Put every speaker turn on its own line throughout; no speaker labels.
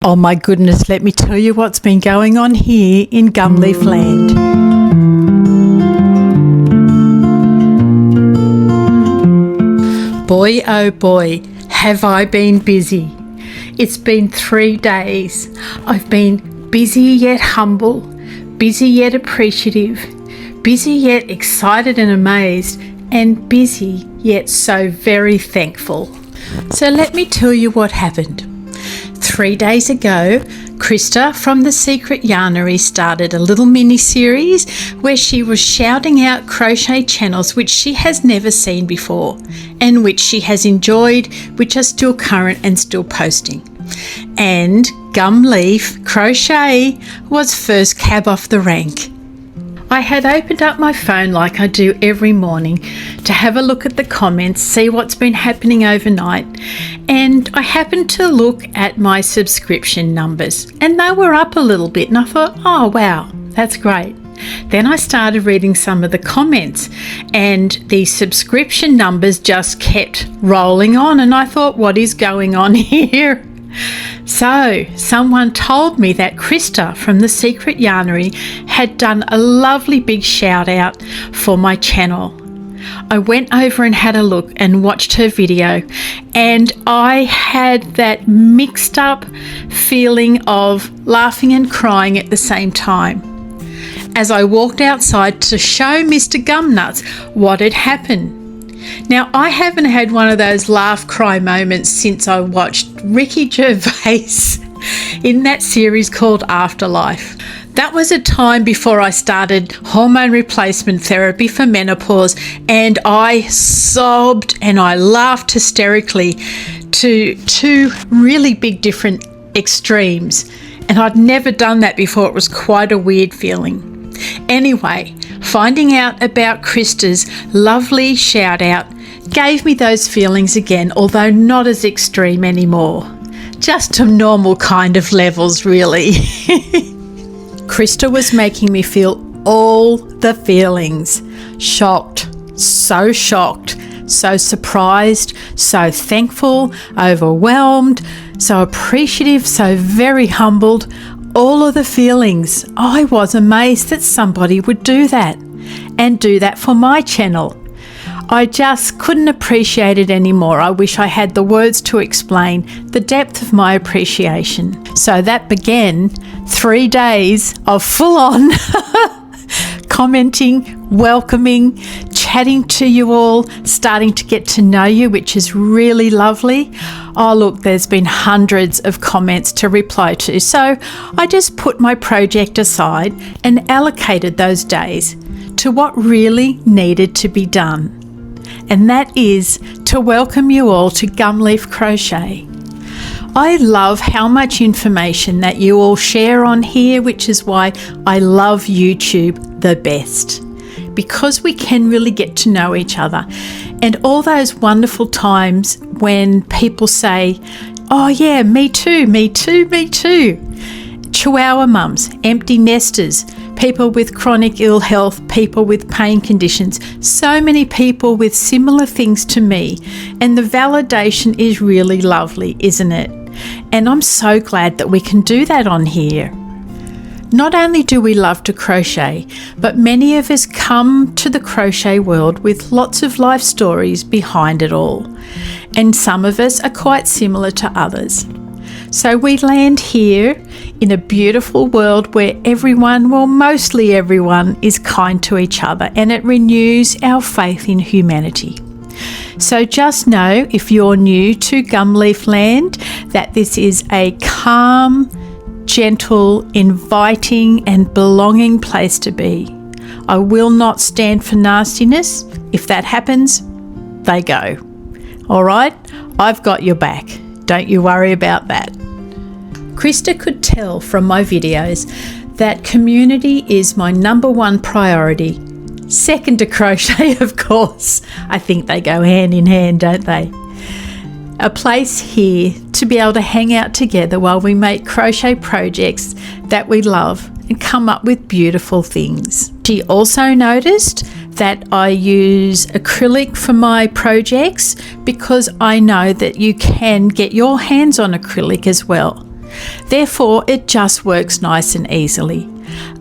Oh my goodness, let me tell you what's been going on here in Gumleaf Land. Boy, oh boy, have I been busy. It's been 3 days. I've been busy yet humble, busy yet appreciative, busy yet excited and amazed, and busy yet so very thankful. So let me tell you what happened. 3 days ago, Christa from the Secret Yarnery started a little mini-series where she was shouting out crochet channels which she has never seen before and which she has enjoyed, which are still current and still posting. And Gumleaf Crochet was first cab off the rank. I had opened up my phone like I do every morning to have a look at the comments, see what's been happening overnight, and I happened to look at my subscription numbers and they were up a little bit, and I thought, oh wow, that's great. Then I started reading some of the comments and the subscription numbers just kept rolling on, and I thought, what is going on here? So someone told me that Christa from the Secret Yarnery had done a lovely big shout out for my channel. I went over and had a look and watched her video, and I had that mixed up feeling of laughing and crying at the same time as I walked outside to show Mr. Gumnuts what had happened. Now, I haven't had one of those laugh cry moments since I watched Ricky Gervais in that series called Afterlife. That was a time before I started hormone replacement therapy for menopause, and I sobbed and I laughed hysterically to two really big different extremes, and I'd never done that before. It was quite a weird feeling. Anyway, finding out about Christa's lovely shout out gave me those feelings again, although not as extreme anymore. Just to normal kind of levels, really. Christa was making me feel all the feelings. Shocked, so surprised, so thankful, overwhelmed, so appreciative, so very humbled. All of the feelings. I was amazed that somebody would do that and do that for my channel. I just couldn't appreciate it anymore. I wish I had the words to explain the depth of my appreciation. So that began 3 days of full-on commenting, welcoming, chatting to you all, starting to get to know you, which is really lovely. Oh look, there's been hundreds of comments to reply to, so I just put my project aside and allocated those days to what really needed to be done, and that is to welcome you all to Gumleaf Crochet. I love how much information that you all share on here, which is why I love YouTube the best, because we can really get to know each other. And all those wonderful times when people say, oh yeah, me too. Chihuahua mums, empty nesters, people with chronic ill health, people with pain conditions, so many people with similar things to me. And the validation is really lovely, isn't it? And I'm so glad that we can do that on here. Not only do we love to crochet, but many of us come to the crochet world with lots of life stories behind it all. And some of us are quite similar to others. So we land here in a beautiful world where everyone, well, mostly everyone, is kind to each other, and it renews our faith in humanity. So just know, if you're new to Gumleaf Land, that this is a calm, gentle, inviting and belonging place to be. I will not stand for nastiness. If that happens, they go. All right? I've got your back. Don't you worry about that. Christa could tell from my videos that community is my #1 priority. Second to crochet, of course. I think they go hand in hand, don't they? A place here to be able to hang out together while we make crochet projects that we love and come up with beautiful things. She also noticed that I use acrylic for my projects because I know that you can get your hands on acrylic as well. Therefore, it just works nice and easily.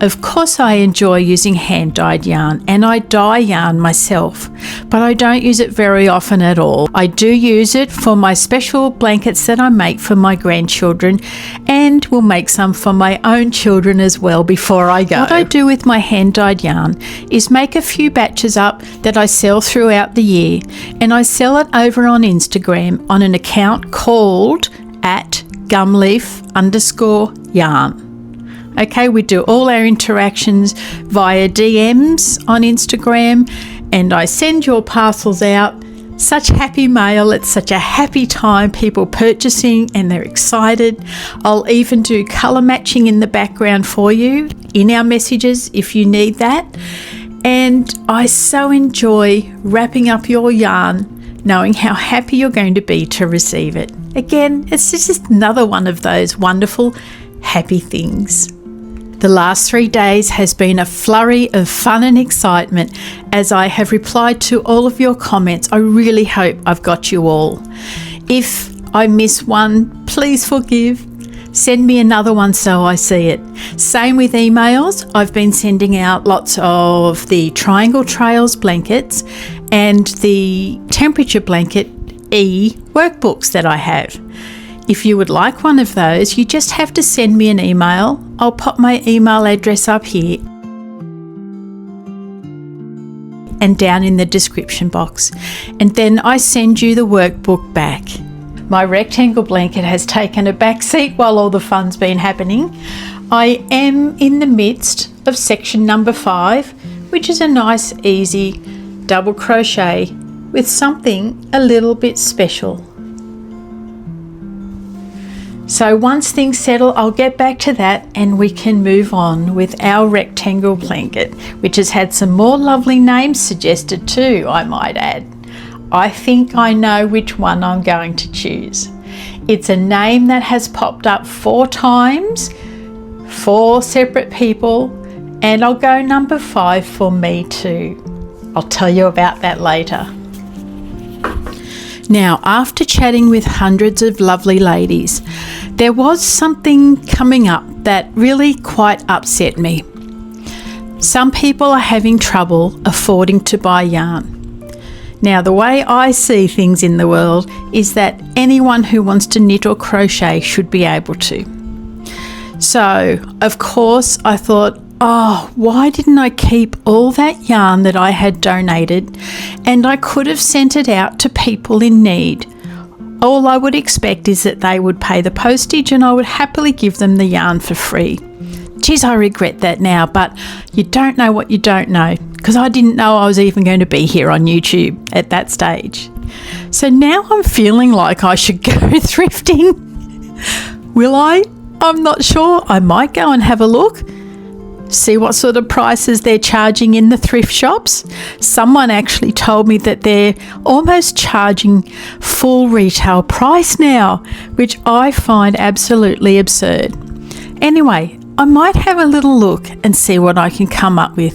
Of course, I enjoy using hand-dyed yarn, and I dye yarn myself, but I don't use it very often at all. I do use it for my special blankets that I make for my grandchildren, and will make some for my own children as well before I go. What I do with my hand-dyed yarn is make a few batches up that I sell throughout the year, and I sell it over on Instagram on an account called @gumleaf_yarn. Okay, we do all our interactions via DMs on Instagram, and I send your parcels out. Such happy mail. It's such a happy time, people purchasing and they're excited. I'll even do colour matching in the background for you in our messages if you need that. And I so enjoy wrapping up your yarn, knowing how happy you're going to be to receive it. Again, it's just another one of those wonderful, happy things. The last 3 days has been a flurry of fun and excitement as I have replied to all of your comments. I really hope I've got you all. If I miss one, please forgive. Send me another one so I see it. Same with emails. I've been sending out lots of the Triangle Trails blankets and the Temperature Blanket workbooks that I have. If you would like one of those, you just have to send me an email. I'll pop my email address up here and down in the description box. And then I send you the workbook back. My rectangle blanket has taken a back seat while all the fun's been happening. I am in the midst of section number 5, which is a nice, easy double crochet with something a little bit special. So once things settle, I'll get back to that and we can move on with our rectangle blanket, which has had some more lovely names suggested too, I might add. I think I know which one I'm going to choose. It's a name that has popped up 4 times, 4 separate people, and I'll go number 5 for me too. I'll tell you about that later. Now, after chatting with hundreds of lovely ladies, there was something coming up that really quite upset me. Some people are having trouble affording to buy yarn. Now, the way I see things in the world is that anyone who wants to knit or crochet should be able to. So, of course, I thought, why didn't I keep all that yarn that I had donated and I could have sent it out to people in need? All I would expect is that they would pay the postage and I would happily give them the yarn for free. Geez, I regret that now, but you don't know what you don't know, because I didn't know I was even going to be here on YouTube at that stage. So now I'm feeling like I should go thrifting. Will I? I'm not sure. I might go and have a look. See what sort of prices they're charging in the thrift shops. Someone actually told me that they're almost charging full retail price now, which I find absolutely absurd. Anyway, I might have a little look and see what I can come up with.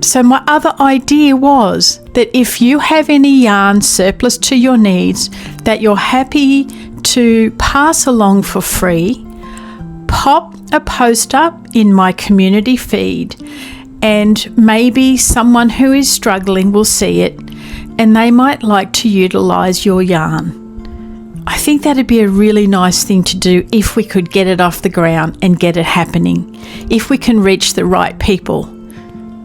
So my other idea was that if you have any yarn surplus to your needs that you're happy to pass along for free, pop a post up in my community feed and maybe someone who is struggling will see it and they might like to utilise your yarn. I think that'd be a really nice thing to do if we could get it off the ground and get it happening, if we can reach the right people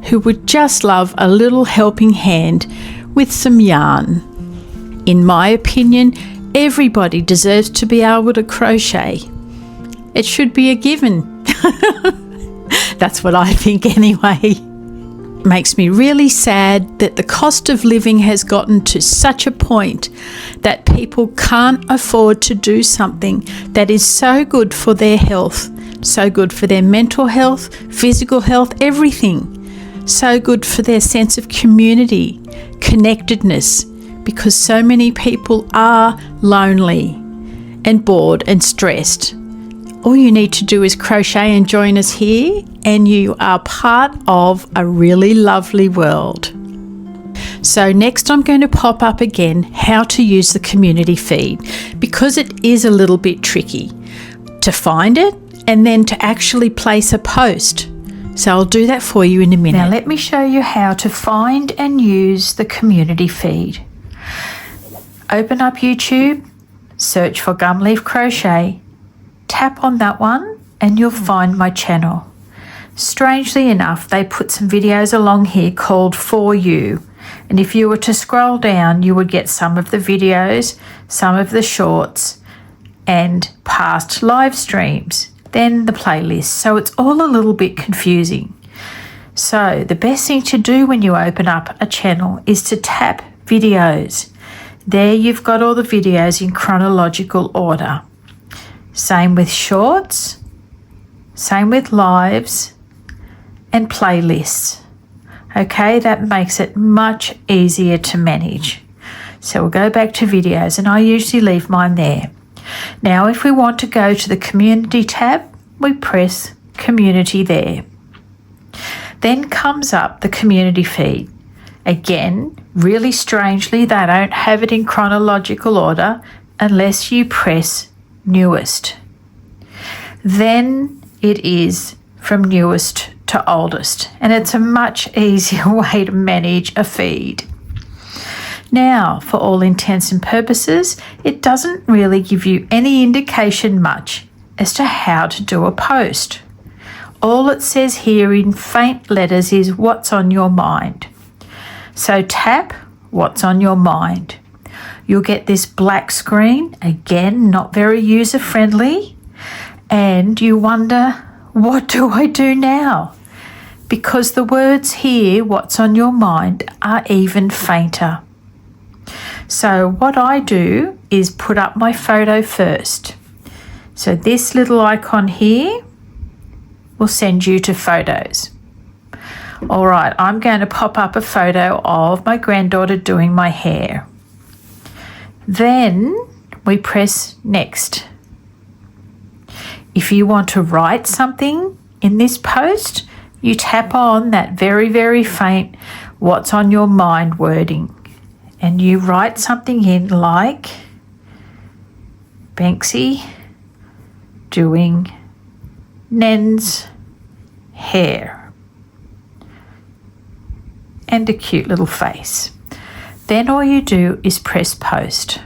who would just love a little helping hand with some yarn. In my opinion, everybody deserves to be able to crochet. It should be a given. That's what I think anyway. Makes me really sad that the cost of living has gotten to such a point that people can't afford to do something that is so good for their health, so good for their mental health, physical health, everything. So good for their sense of community, connectedness, because so many people are lonely and bored and stressed. All you need to do is crochet and join us here, and you are part of a really lovely world. So next I'm going to pop up again how to use the community feed, because it is a little bit tricky. to find it and then to actually place a post. So I'll do that for you in a minute. Now let me show you how to find and use the community feed. Open up YouTube, search for Gumleaf Crochet, tap on that one and you'll find my channel. Strangely enough, they put some videos along here called For You. And if you were to scroll down, you would get some of the videos, some of the shorts, and past live streams, then the playlist. So it's all a little bit confusing. So the best thing to do when you open up a channel is to tap videos. There you've got all the videos in chronological order. Same with shorts, same with lives and playlists. Okay, that makes it much easier to manage. So we'll go back to videos and I usually leave mine there. Now if we want to go to the community tab, we press community there. Then comes up the community feed. Again, really strangely, they don't have it in chronological order unless you press newest. Then it is from newest to oldest, and it's a much easier way to manage a feed. Now, for all intents and purposes, it doesn't really give you any indication much as to how to do a post. All it says here in faint letters is what's on your mind. So tap what's on your mind. You'll get this black screen, again, not very user-friendly, and you wonder, what do I do now? Because the words here, what's on your mind, are even fainter. So what I do is put up my photo first. So this little icon here will send you to photos. All right, I'm going to pop up a photo of my granddaughter doing my hair. Then we press next. If you want to write something in this post, you tap on that very, very faint what's on your mind wording and you write something in like Banksy doing Nen's hair and a cute little face. Then all you do is press post.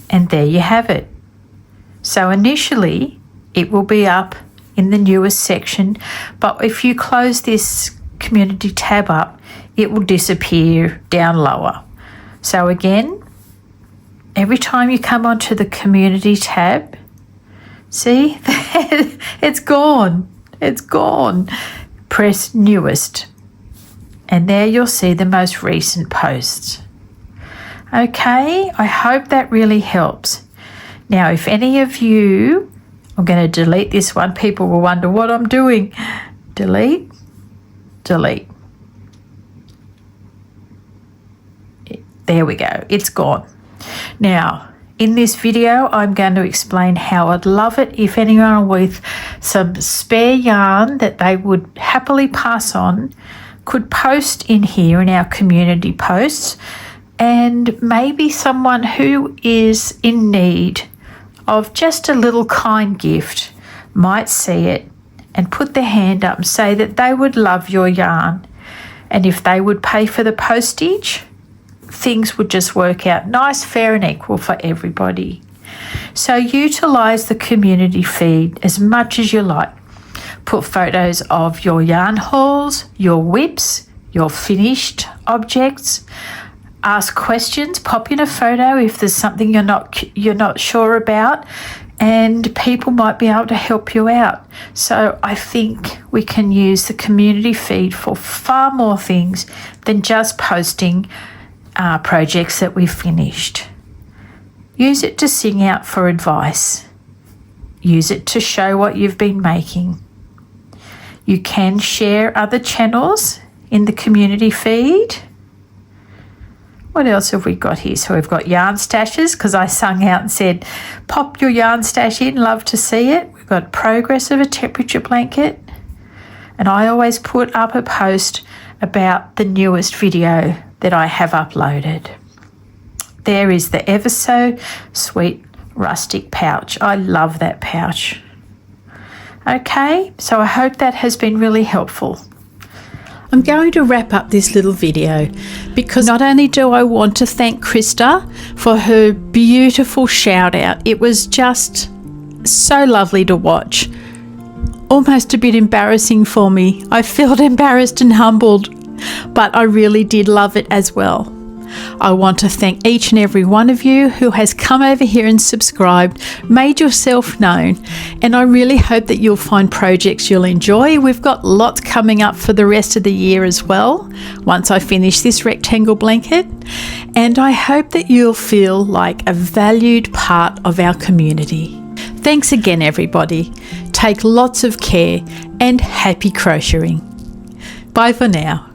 And there you have it. So initially it will be up in the newest section, but if you close this community tab up, it will disappear down lower. So again, every time you come onto the community tab, see, it's gone. It's gone. Press newest. And there you'll see the most recent posts. Okay, I hope that really helps. Now, if any of you, I'm going to delete this one. People will wonder what I'm doing. Delete, delete. There we go. It's gone. Now, in this video, I'm going to explain how I'd love it if anyone with some spare yarn that they would happily pass on could post in here in our community posts, and maybe someone who is in need of just a little kind gift might see it and put their hand up and say that they would love your yarn. And if they would pay for the postage, things would just work out nice, fair and equal for everybody. So utilise the community feed as much as you like. Put photos of your yarn hauls, your whips, your finished objects. Ask questions, pop in a photo if there's something you're not sure about, and people might be able to help you out. So I think we can use the community feed for far more things than just posting projects that we've finished. Use it to sing out for advice. Use it to show what you've been making. You can share other channels in the community feed. What else have we got here? So we've got yarn stashes, because I sung out and said, pop your yarn stash in, love to see it. We've got progress of a temperature blanket. And I always put up a post about the newest video that I have uploaded. there is the ever so sweet rustic pouch. I love that pouch. Okay, so I hope that has been really helpful. I'm going to wrap up this little video because not only do I want to thank Christa for her beautiful shout out, it was just so lovely to watch. Almost a bit embarrassing for me. I felt embarrassed and humbled, but I really did love it as well. I want to thank each and every one of you who has come over here and subscribed, made yourself known, and I really hope that you'll find projects you'll enjoy. We've got lots coming up for the rest of the year as well, once I finish this rectangle blanket, and I hope that you'll feel like a valued part of our community. Thanks again, everybody. Take lots of care and happy crocheting. Bye for now.